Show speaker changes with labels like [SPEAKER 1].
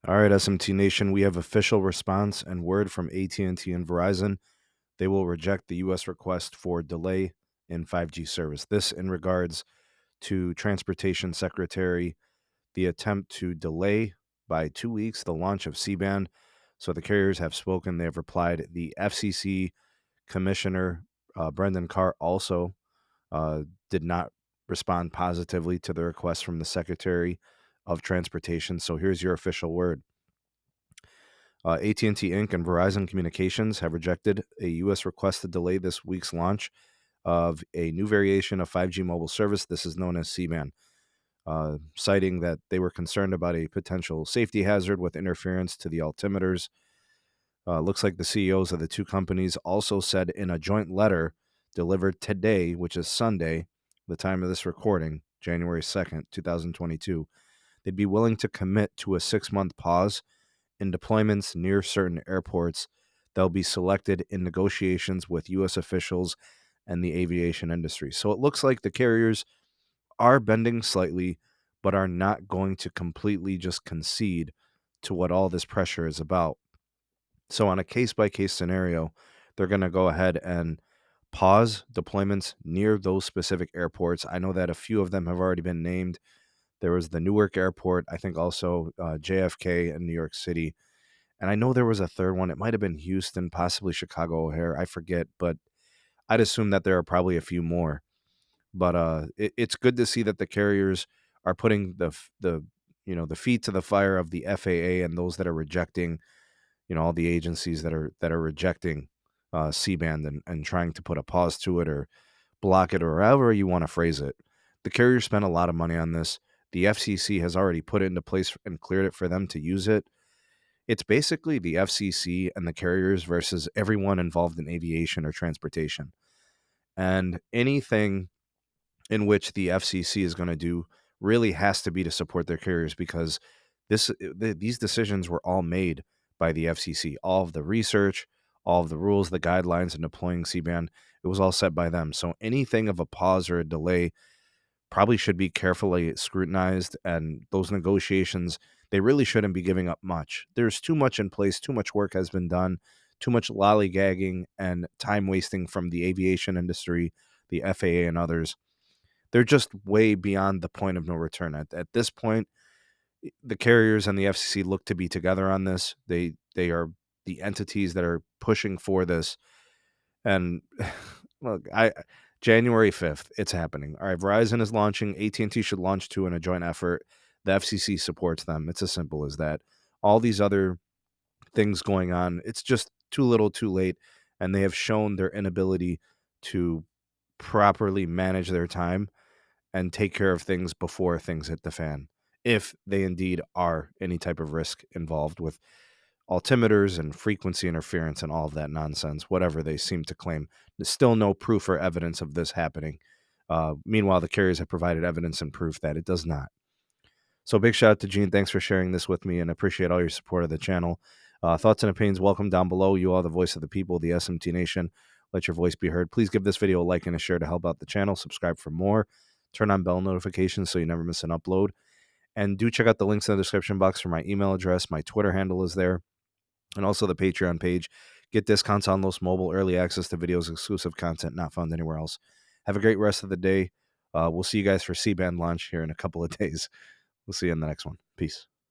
[SPEAKER 1] All right, SMT Nation, we have official response and word from AT&T and Verizon. They will reject the U.S. request for delay in 5G service. This in regards to Transportation Secretary, the attempt to delay by 2 weeks the launch of C-band. So the carriers have spoken. They have replied. The FCC Commissioner, Brendan Carr, also did not respond positively to the request from the Secretary of Transportation. So here's your official word. AT&T Inc. and Verizon Communications have rejected a U.S. request to delay this week's launch of a new variation of 5G mobile service. This is known as C-band, citing that they were concerned about a potential safety hazard with interference to the altimeters. Looks like the CEOs of the two companies also said in a joint letter delivered today, which is Sunday, the time of this recording, January 2nd, 2022, they'd be willing to commit to a 6-month pause in deployments near certain airports that'll be selected in negotiations with U.S. officials and the aviation industry. So it looks like the carriers are bending slightly, but are not going to completely just concede to what all this pressure is about. So on a case-by-case scenario, they're going to go ahead and pause deployments near those specific airports. I know that a few of them have already been named. There was the Newark Airport, I think also JFK in New York City. And I know there was a third one. It might have been Houston, possibly Chicago O'Hare. I forget, but I'd assume that there are probably a few more. But it's good to see that the carriers are putting the feet to the fire of the FAA and those that are rejecting, all the agencies that are rejecting C-band and trying to put a pause to it or block it or however you want to phrase it. The carriers spent a lot of money on this. The FCC has already put it into place and cleared it for them to use it. It's basically the FCC and the carriers versus everyone involved in aviation or transportation. And anything in which the FCC is going to do really has to be to support their carriers because these decisions were all made by the FCC. All of the research, all of the rules, the guidelines in deploying C-band, it was all set by them. So anything of a pause or a delay probably should be carefully scrutinized, and those negotiations, they really shouldn't be giving up much. There's too much in place, too much work has been done, too much lollygagging and time wasting from the aviation industry, the FAA and others. They're just way beyond the point of no return. At this point, the carriers and the FCC look to be together on this. They are the entities that are pushing for this. And look, January 5th, it's happening. All right, Verizon is launching. AT&T should launch too in a joint effort. The FCC supports them. It's as simple as that. All these other things going on, it's just too little, too late, and they have shown their inability to properly manage their time and take care of things before things hit the fan, if they indeed are any type of risk involved with altimeters and frequency interference and all of that nonsense, whatever they seem to claim. There's still no proof or evidence of this happening. Meanwhile, the carriers have provided evidence and proof that it does not. So big shout out to Gene. Thanks for sharing this with me and appreciate all your support of the channel. Thoughts and opinions welcome down below. You are the voice of the people, the SMT Nation. Let your voice be heard. Please give this video a like and a share to help out the channel. Subscribe for more. Turn on bell notifications so you never miss an upload. And do check out the links in the description box for my email address. My Twitter handle is there. And also the Patreon page. Get discounts on those mobile, early access to videos, exclusive content not found anywhere else. Have a great rest of the day. We'll see you guys for C-band launch here in a couple of days. We'll see you in the next one. Peace.